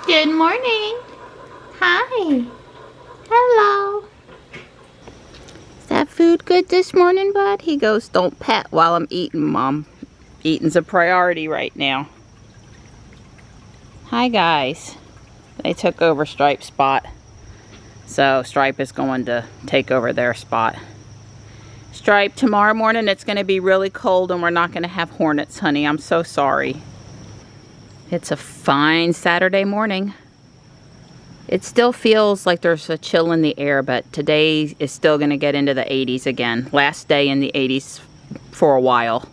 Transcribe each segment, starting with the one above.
Good morning. Hi. Hello. Is that food good this morning, bud? He goes, don't pet while I'm eating, Mom. Eating's a priority right now. Hi, guys. They took over Stripe's spot. So Stripe is going to take over their spot. Stripe, tomorrow morning it's going to be really cold and we're not going to have hornets, honey. I'm so sorry. It's a fine Saturday morning. It still feels like there's a chill in the air, but today is still going to get into the 80s again. Last day in the 80s for a while.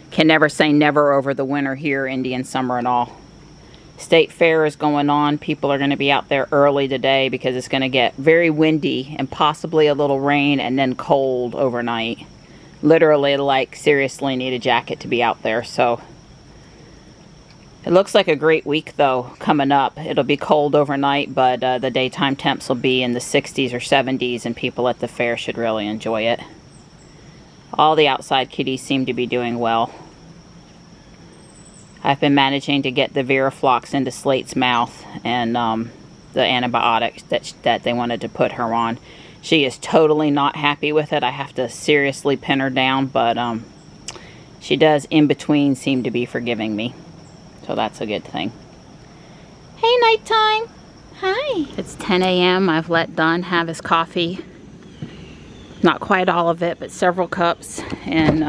Can never say never over the winter here, Indian summer and all. State Fair is going on. People are going to be out there early today because it's going to get very windy and possibly a little rain and then cold overnight. Literally, like, seriously need a jacket to be out there, so... It looks like a great week, though, coming up. It'll be cold overnight, but the daytime temps will be in the 60s or 70s, and people at the fair should really enjoy it. All the outside kitties seem to be doing well. I've been managing to get the Veriflox into Slate's mouth and the antibiotics that they wanted to put her on. She is totally not happy with it. I have to seriously pin her down, but she does in between seem to be forgiving me. So that's a good thing. Hey, nighttime. Hi. It's 10 a.m. I've let Don have his coffee. Not quite all of it, but several cups. And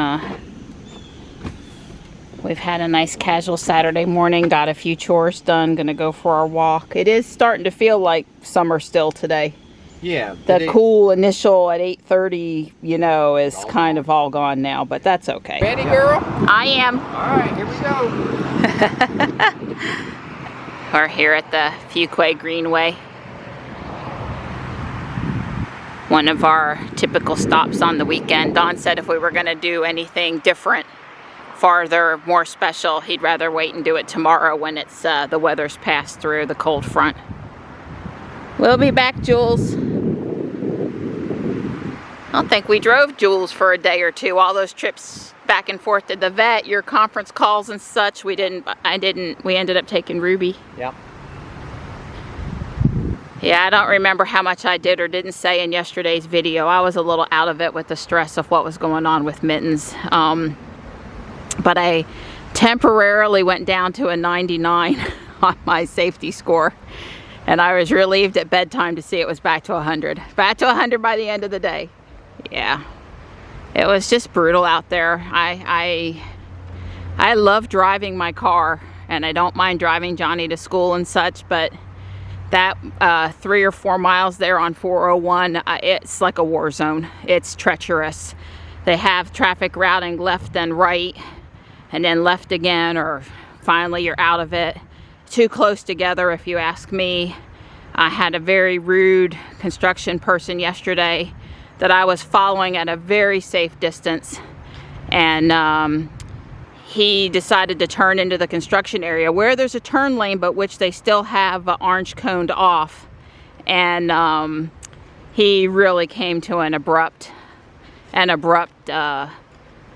we've had a nice casual Saturday morning. Got a few chores done. Gonna go for our walk. It is starting to feel like summer still today. Yeah. The cool initial at 8:30, you know, is kind of all gone now, but that's okay. Ready, girl? I am. All right, here we go. We're here at the Fuquay Greenway. One of our typical stops on the weekend. Don said if we were going to do anything different, farther, more special, he'd rather wait and do it tomorrow when it's the weather's passed through the cold front. We'll be back, Jules. I don't think we drove Jules for a day or two. All those trips back and forth to the vet, your conference calls and such. We ended up taking Ruby. Yep. Yeah, I don't remember how much I did or didn't say in yesterday's video. I was a little out of it with the stress of what was going on with Mittens. But I temporarily went down to a 99 on my safety score. And I was relieved at bedtime to see it was back to 100. Back to 100 by the end of the day. Yeah. It was just brutal out there. I love driving my car, and I don't mind driving Johnny to school and such, but that 3 or 4 miles there on 401, it's like a war zone. It's treacherous. They have traffic routing left and right, and then left again, or finally you're out of it. Too close together, if you ask me. I had a very rude construction person yesterday that I was following at a very safe distance, and he decided to turn into the construction area where there's a turn lane, but which they still have orange coned off, and he really came to an abrupt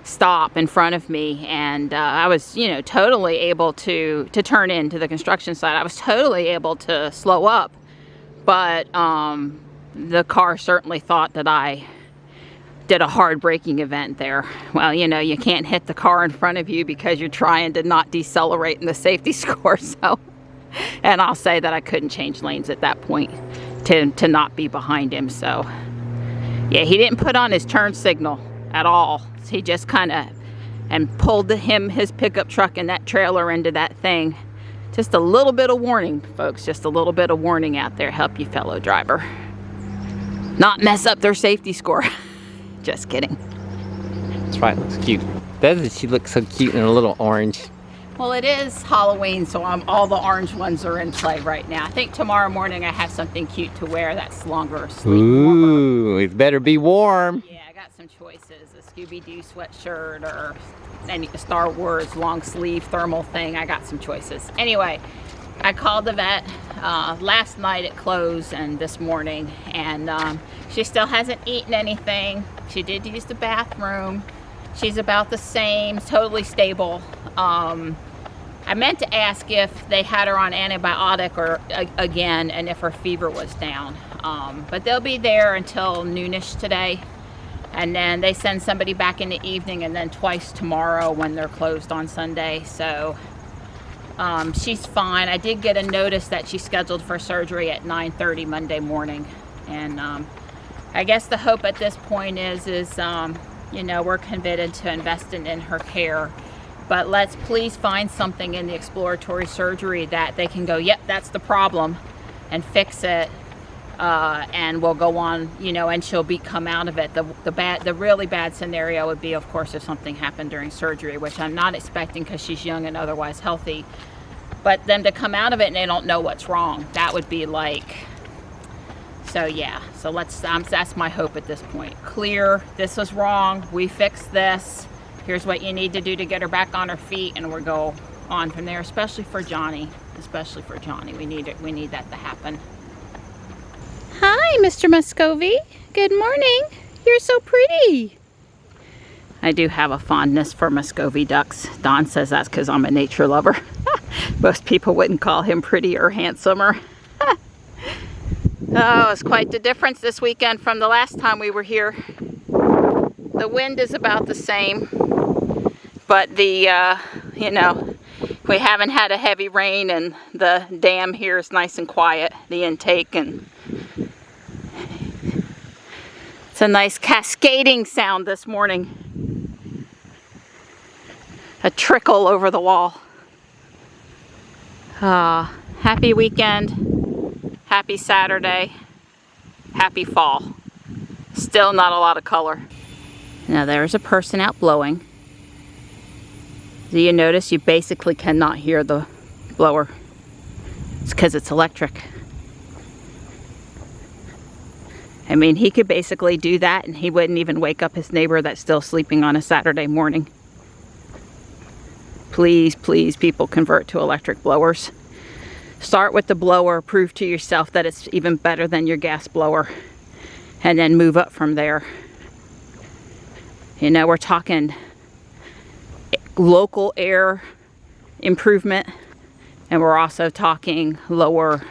stop in front of me, and I was, you know, totally able to turn into the construction site. I was totally able to slow up, but the car certainly thought that I did a hard braking event there. Well, you know, you can't hit the car in front of you because you're trying to not decelerate in the safety score, so. And I'll say that I couldn't change lanes at that point to not be behind him, so. Yeah, he didn't put on his turn signal at all. He just kind of pulled his pickup truck and that trailer into that thing. Just a little bit of warning, folks. Just a little bit of warning out there. Help you fellow driver not mess up their safety score. Just kidding. That's right, looks cute. Doesn't she look so cute in a little orange? Well, it is Halloween, so all the orange ones are in play right now. I think tomorrow morning I have something cute to wear that's longer sleeve. Ooh, it better be warm. Yeah, I got some choices. A Scooby-Doo sweatshirt or any Star Wars long sleeve thermal thing. I got some choices. Anyway, I called the vet last night at close and this morning, and she still hasn't eaten anything. She did use the bathroom. She's about the same, totally stable. I meant to ask if they had her on antibiotic or again, and if her fever was down. But they'll be there until noonish today. And then they send somebody back in the evening, and then twice tomorrow when they're closed on Sunday. So she's fine. I did get a notice that she's scheduled for surgery at 9:30 Monday morning. And I guess the hope at this point is you know, we're committed to investing in her care. But let's please find something in the exploratory surgery that they can go, yep, that's the problem, and fix it. And we'll go on, you know, and she'll come out of it. The really bad scenario would be, of course, if something happened during surgery, which I'm not expecting because she's young and otherwise healthy. But them to come out of it and they don't know what's wrong, that would be like, so yeah. So that's my hope at this point. Clear, this was wrong, we fixed this. Here's what you need to do to get her back on her feet, and we'll go on from there, especially for Johnny. Especially for Johnny, we need that to happen. Hi, Mr. Muscovy. Good morning. You're so pretty. I do have a fondness for Muscovy ducks. Don says that's because I'm a nature lover. Most people wouldn't call him pretty or handsomer. Oh, it's quite the difference this weekend from the last time we were here. The wind is about the same, but the, you know, we haven't had a heavy rain, and the dam here is nice and quiet, the intake, and it's a nice cascading sound this morning. A trickle over the wall. Happy weekend, happy Saturday, happy fall. Still not a lot of color. Now there's a person out blowing. Do you notice you basically cannot hear the blower? It's because it's electric. I mean, he could basically do that and he wouldn't even wake up his neighbor that's still sleeping on a Saturday morning. Please, please, people, convert to electric blowers. Start with the blower, prove to yourself that it's even better than your gas blower, and then move up from there. You know, we're talking local air improvement, and we're also talking lower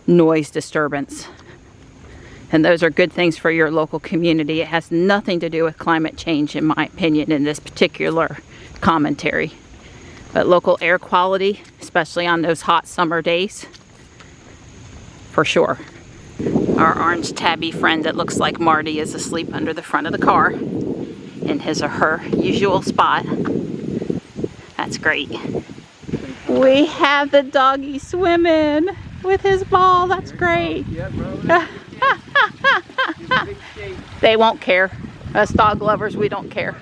noise disturbance. And those are good things for your local community. It has nothing to do with climate change, in my opinion, in this particular commentary. But local air quality, especially on those hot summer days, for sure. Our orange tabby friend that looks like Marty is asleep under the front of the car in his or her usual spot. That's great. We have the doggy swimming with his ball. That's great. They won't care. Us dog lovers, we don't care.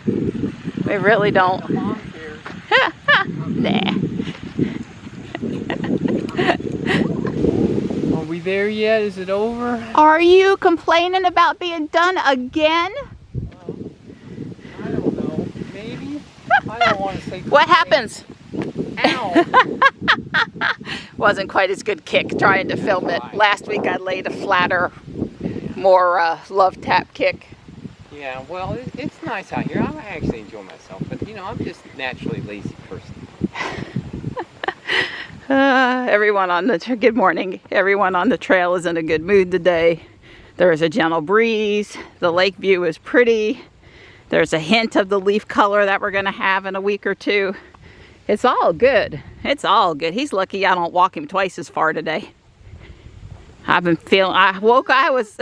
We really don't. Nah. Are we there yet? Is it over? Are you complaining about being done again? Well, I don't know. Maybe? I don't want to say. What happens? Ow! Wasn't quite as good kick trying to film it. Last week I laid a flatter, more love tap kick. Yeah, well, it's nice out here. I actually enjoy myself, but you know, I'm just naturally lazy person. Everyone on the good morning. Everyone on the trail is in a good mood today. There is a gentle breeze. The lake view is pretty. There's a hint of the leaf color that we're going to have in a week or two. It's all good. It's all good. He's lucky I don't walk him twice as far today. I've been feeling, I was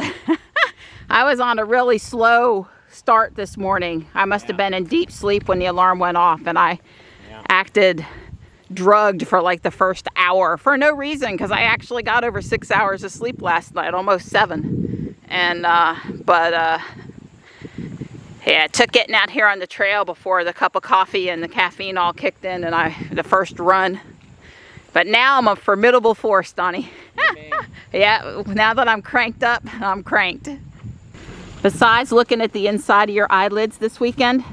I was on a really slow start this morning. I must have been in deep sleep when the alarm went off, and I acted drugged for like the first hour for no reason, because I actually got over 6 hours of sleep last night, almost 7. And yeah, it took getting out here on the trail before the cup of coffee and the caffeine all kicked in, and the first run. But now I'm a formidable force, Donnie. Yeah, now that I'm cranked up, I'm cranked. Besides looking at the inside of your eyelids this weekend,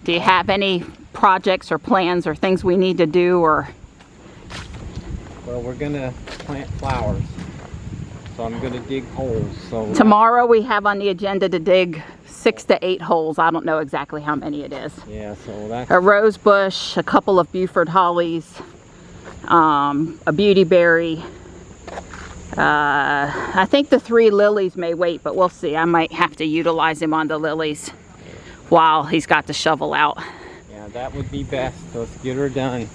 do you have any projects or plans or things we need to do? Or Well, we're gonna plant flowers, so I'm gonna dig holes. So tomorrow we have on the agenda to dig 6 to 8 holes. I don't know exactly how many it is. Yeah, so that's A rose bush, a couple of Buford hollies, a beautyberry. I think the 3 lilies may wait, but we'll see. I might have to utilize him on the lilies while he's got the shovel out. yeah, that would be best. So let's get her done.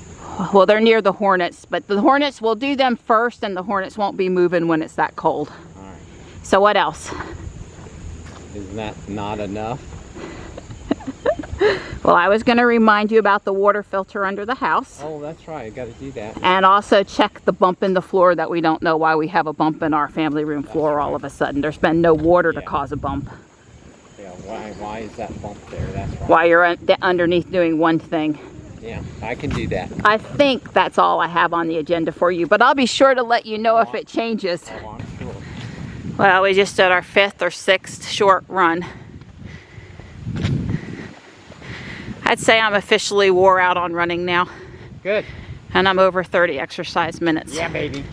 Well, they're near the hornets, but the hornets, will do them first, and the hornets won't be moving when it's that cold. All right. So what else? Isn't that not enough? Well, I was going to remind you about the water filter under the house. Oh, that's right. I got to do that. And also check the bump in the floor that we don't know why we have a bump in our family room floor all of a sudden. There's been no water to cause a bump. Yeah, why is that bump there? That's right. While you're underneath doing one thing. Yeah, I can do that. I think that's all I have on the agenda for you, but I'll be sure to let you know if it changes. Oh, I'm sure. Well, we just did our 5th or 6th short run. I'd say I'm officially wore out on running now. Good. And I'm over 30 exercise minutes. Yeah, baby.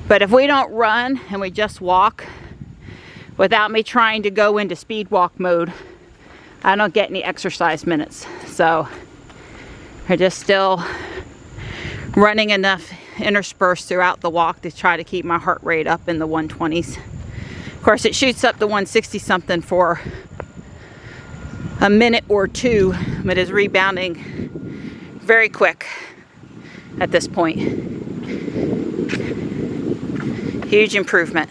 But if we don't run and we just walk without me trying to go into speed walk mode, I don't get any exercise minutes. So we're just still running enough interspersed throughout the walk to try to keep my heart rate up in the 120s. Of course, it shoots up to 160 something for a minute or 2, but is rebounding very quick at this point. Huge improvement.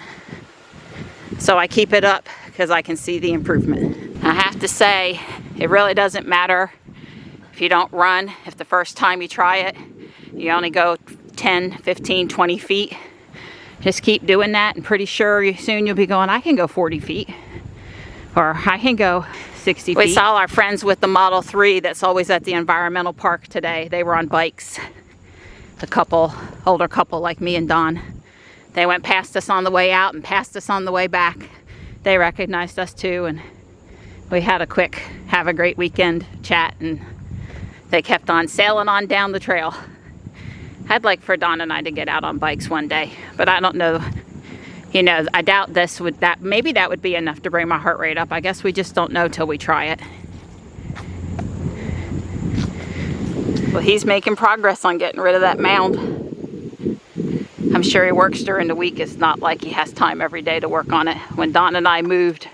So I keep it up because I can see the improvement. I have to say, it really doesn't matter if you don't run. If the first time you try it, you only go 10, 15, 20 feet. Just keep doing that, and pretty sure soon you'll be going, I can go 40 feet. Or I can go 60 feet. We saw our friends with the Model 3 that's always at the environmental park today. They were on bikes. The couple, older couple like me and Don. They went past us on the way out and past us on the way back. They recognized us too, and we had a quick have a great weekend chat, and they kept on sailing on down the trail. I'd like for Don and I to get out on bikes one day, but I don't know. You know, I doubt maybe that would be enough to bring my heart rate up. I guess we just don't know till we try it. Well, he's making progress on getting rid of that mound. I'm sure he works during the week. It's not like he has time every day to work on it. When Don and I moved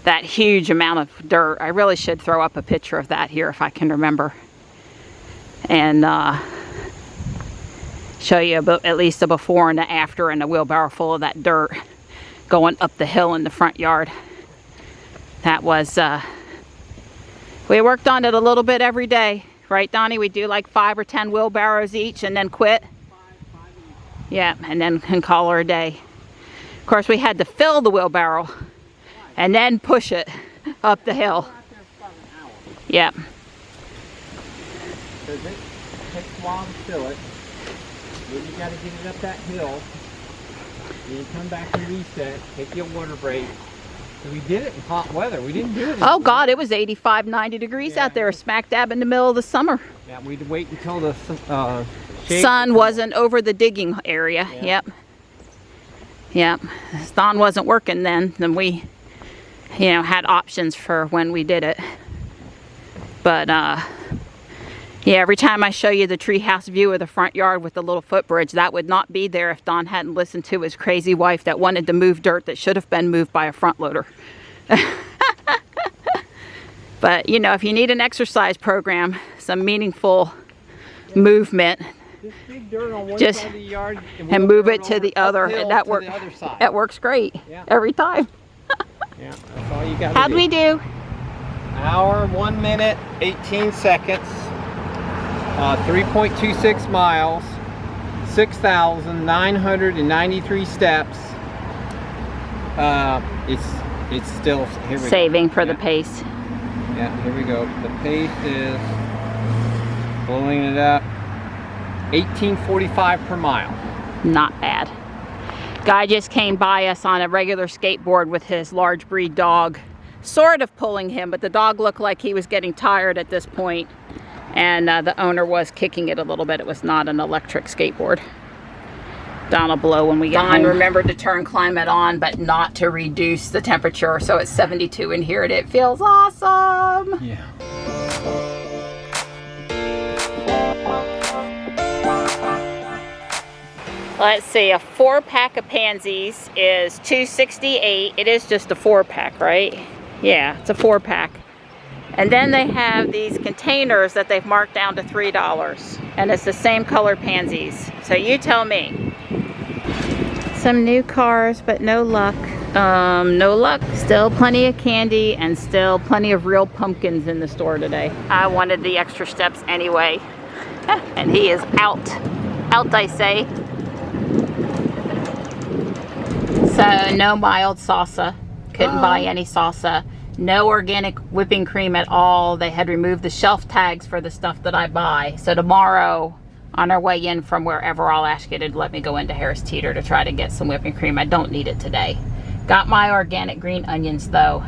that huge amount of dirt, I really should throw up a picture of that here if I can remember. And show you at least a before and an after, and a wheelbarrow full of that dirt going up the hill in the front yard. That was, we worked on it a little bit every day. Right, Donnie? We do like 5 or 10 wheelbarrows each and then quit. Yeah, and then can call her a day. Of course, we had to fill the wheelbarrow and then push it up the hill. Yeah. Because it takes a while to fill it. Then you got to get it up that hill. Then you come back and reset, take your water break. So we did it in hot weather. We didn't do it in Oh God, it was 85, 90 degrees out there, smack dab in the middle of the summer. Yeah, we'd wait until the sun wasn't over the digging area. Yeah. Yep. Don wasn't working then we, had options for when we did it. But yeah, every time I show you the treehouse view of the front yard with the little footbridge, that would not be there if Don hadn't listened to his crazy wife that wanted to move dirt that should have been moved by a front loader. But, if you need an exercise program, some meaningful movement, just dig dirt on one side of the yard and move it to the other, and that works great every time. Yeah, that's all you got to do. How'd we do? Hour, 1 minute, 18 seconds, 3.26 miles, 6,993 steps. It's still, here we go. Saving for the pace. Yeah, here we go. The pace is blowing it up. 1845 per mile. Not bad. Guy just came by us on a regular skateboard with his large breed dog, sort of pulling him, but the dog looked like he was getting tired at this point, and the owner was kicking it a little bit. It was not an electric skateboard. Don will blow when we get home. Remembered to turn climate on, but not to reduce the temperature, so it's 72 in here and it feels awesome. Yeah. Let's see, a 4-pack of pansies is $2.68. It is just a 4-pack, right? Yeah, it's a 4-pack. And then they have these containers that they've marked down to $3. And it's the same color pansies. So you tell me. Some new cars, but no luck. No luck. Still plenty of candy and still plenty of real pumpkins in the store today. I wanted the extra steps anyway. And he is out. Out, I say. So no mild salsa, couldn't buy any salsa, no organic whipping cream at all. They had removed the shelf tags for the stuff that I buy. So tomorrow on our way in from wherever, I'll ask you to let me go into Harris Teeter to try to get some whipping cream. I don't need it today. Got my organic green onions though.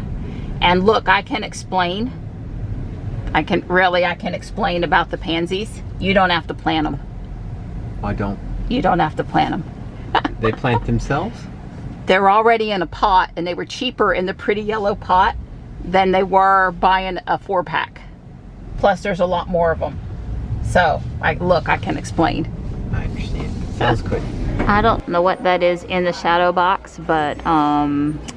And look, I can explain. I can explain about the pansies. You don't have to plant them. I don't. You don't have to plant them. They plant themselves? They're already in a pot, and they were cheaper in the pretty yellow pot than they were buying a 4-pack. Plus, there's a lot more of them. So, I can explain. I understand. Sounds good. I don't know what that is in the shadow box, but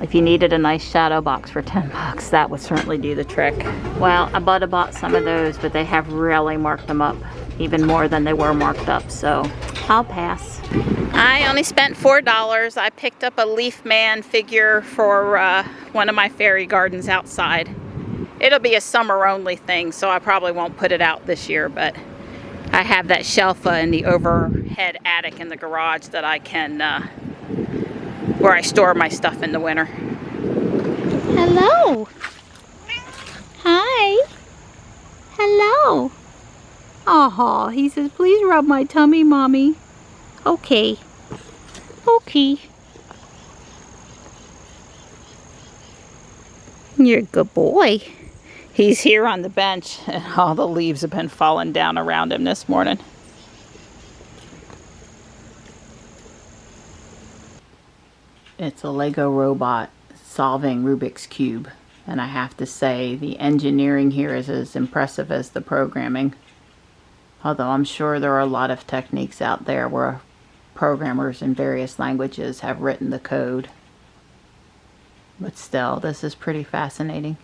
if you needed a nice shadow box for 10 bucks, that would certainly do the trick. Well, I bought some of those, but they have really marked them up even more than they were marked up, so I'll pass. I only spent $4. I picked up a leaf man figure for one of my fairy gardens outside. It'll be a summer only thing, so I probably won't put it out this year, but I have that shelf in the overhead attic in the garage that I can, where I store my stuff in the winter. Hello. Hi. Hello. Oh, he says, please rub my tummy, Mommy. Okay. Okay. You're a good boy. He's here on the bench, and all the leaves have been falling down around him this morning. It's a Lego robot solving Rubik's Cube, and I have to say the engineering here is as impressive as the programming. Although I'm sure there are a lot of techniques out there where programmers in various languages have written the code. But still, this is pretty fascinating.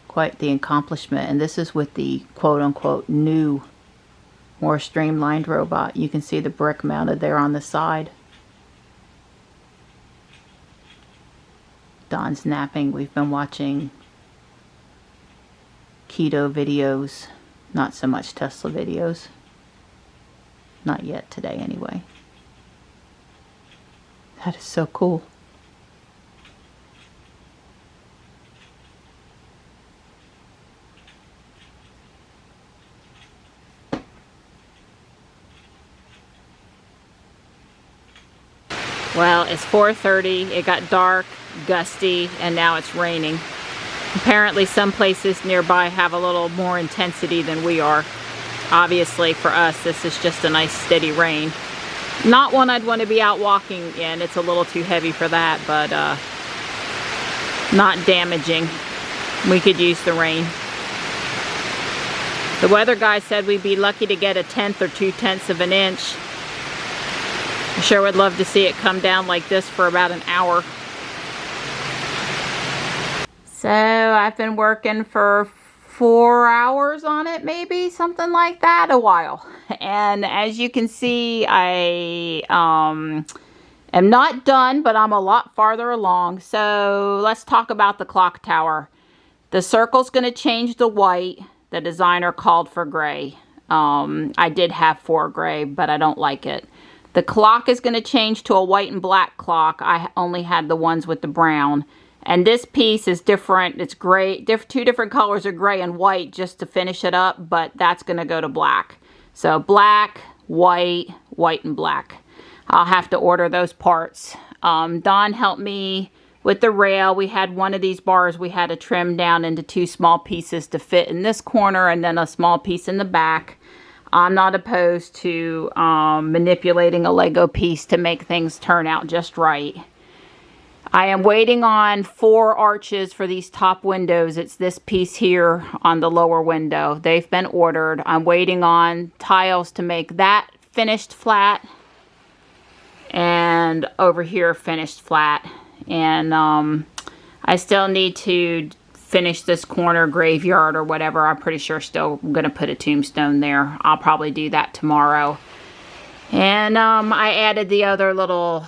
Quite the accomplishment. And this is with the quote-unquote new, more streamlined robot. You can see the brick mounted there on the side. Don's napping. We've been watching keto videos. Not so much Tesla videos. Not yet today, anyway. That is so cool. Well, it's 4:30. It got dark, gusty, and now it's raining. Apparently some places nearby have a little more intensity than we are. Obviously for us this is just a nice steady rain. Not one I'd want to be out walking in. It's a little too heavy for that, but not damaging. We could use the rain. The weather guy said we'd be lucky to get 1/10 or 2/10 of an inch. I sure would love to see it come down like this for about an hour. So I've been working for 4 hours on it, maybe something like that, a while. And as you can see, I am not done, but I'm a lot farther along. So let's talk about the clock tower. The circle's going to change to white. The designer called for gray. I did have 4 gray, but I don't like it. The clock is going to change to a white and black clock. I only had the ones with the brown. And this piece is different. It's gray. 2 different colors of gray and white just to finish it up, but that's going to go to black. So black, white, white, and black. I'll have to order those parts. Don helped me with the rail. We had one of these bars we had to trim down into 2 small pieces to fit in this corner and then a small piece in the back. I'm not opposed to manipulating a Lego piece to make things turn out just right. I am waiting on 4 arches for these top windows. It's this piece here on the lower window. They've been ordered. I'm waiting on tiles to make that finished flat. And over here finished flat. And I still need to finish this corner graveyard or whatever. I'm pretty sure still going to put a tombstone there. I'll probably do that tomorrow. And I added the other little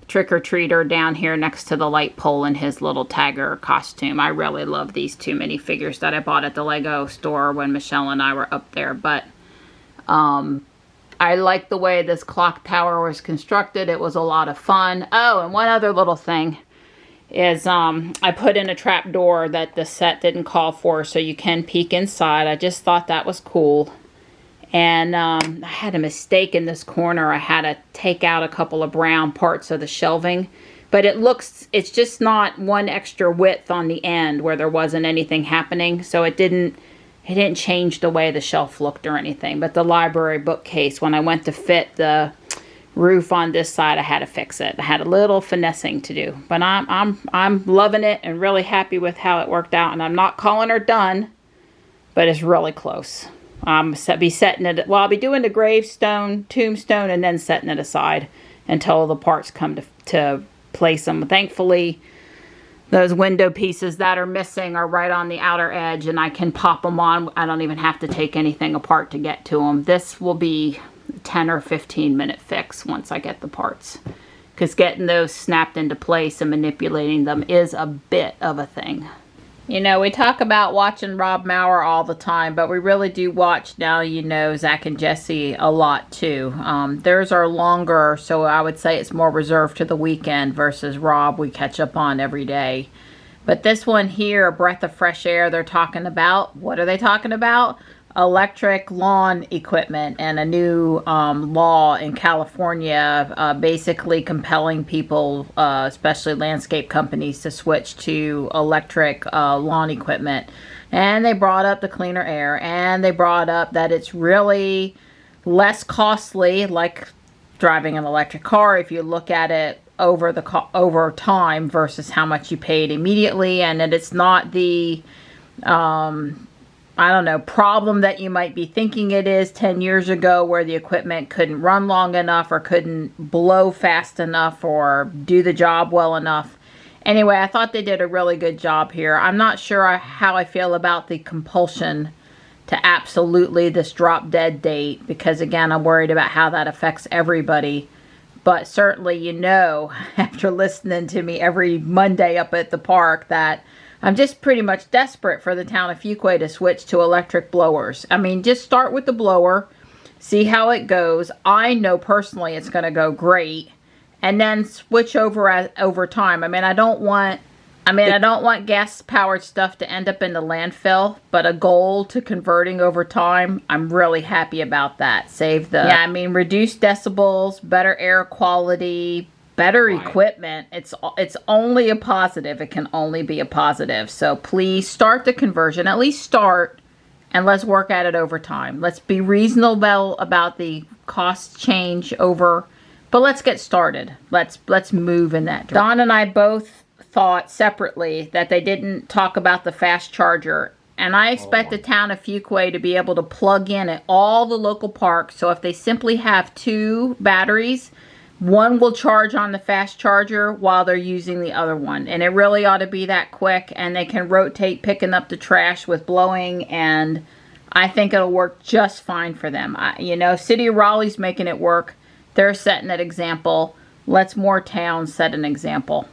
trick-or-treater down here next to the light pole in his little tagger costume. I really love these 2 minifigures that I bought at the Lego store when Michelle and I were up there. But I like the way this clock tower was constructed. It was a lot of fun. Oh, and one other little thing is I put in a trap door that the set didn't call for, so you can peek inside. I just thought that was cool. And I had a mistake in this corner. I had to take out a couple of brown parts of the shelving. But it's just not 1 extra width on the end where there wasn't anything happening. So it didn't change the way the shelf looked or anything. But the library bookcase, when I went to fit the roof on this side, I had to fix it. I had a little finessing to do. But I'm loving it and really happy with how it worked out. And I'm not calling her done, but it's really close. I'll be setting it, well, I'll be doing the gravestone, tombstone, and then setting it aside until the parts come to place them. Thankfully, those window pieces that are missing are right on the outer edge, and I can pop them on. I don't even have to take anything apart to get to them. This will be a 10 or 15 minute fix once I get the parts, because getting those snapped into place and manipulating them is a bit of a thing. You know, we talk about watching Rob Maurer all the time, but we really do watch Now You Know Zach and Jesse a lot too. Theirs are longer, so I would say it's more reserved to the weekend versus Rob we catch up on every day. But this one here, A Breath of Fresh Air, they're talking about, what are they talking about? Electric lawn equipment and a new law in California basically compelling people, especially landscape companies, to switch to electric lawn equipment. And they brought up the cleaner air, and they brought up that it's really less costly, like driving an electric car, if you look at it over time versus how much you paid immediately, and that it's not the I don't know, problem that you might be thinking it is 10 years ago, where the equipment couldn't run long enough or couldn't blow fast enough or do the job well enough. Anyway, I thought they did a really good job here. I'm not sure how I feel about the compulsion to absolutely this drop dead date, because again, I'm worried about how that affects everybody. But certainly, you know, after listening to me every Monday up at the park, that I'm just pretty much desperate for the town of Fuquay to switch to electric blowers. I mean, just start with the blower, see how it goes. I know personally it's going to go great, and then switch over time. I don't want gas-powered stuff to end up in the landfill, but a goal to converting over time, I'm really happy about that. Reduce decibels, better air quality, better equipment. It's only a positive. It can only be a positive. So please start the conversion. At least start, and let's work at it over time. Let's be reasonable about the cost change over, but let's get started. Let's move in that direction. Don and I both thought separately that they didn't talk about the fast charger. And I expect the town of Fuquay to be able to plug in at all the local parks. So if they simply have 2 batteries, one will charge on the fast charger while they're using the other one. And it really ought to be that quick. And they can rotate picking up the trash with blowing. And I think it'll work just fine for them. City of Raleigh's making it work. They're setting that example. Let's more towns set an example.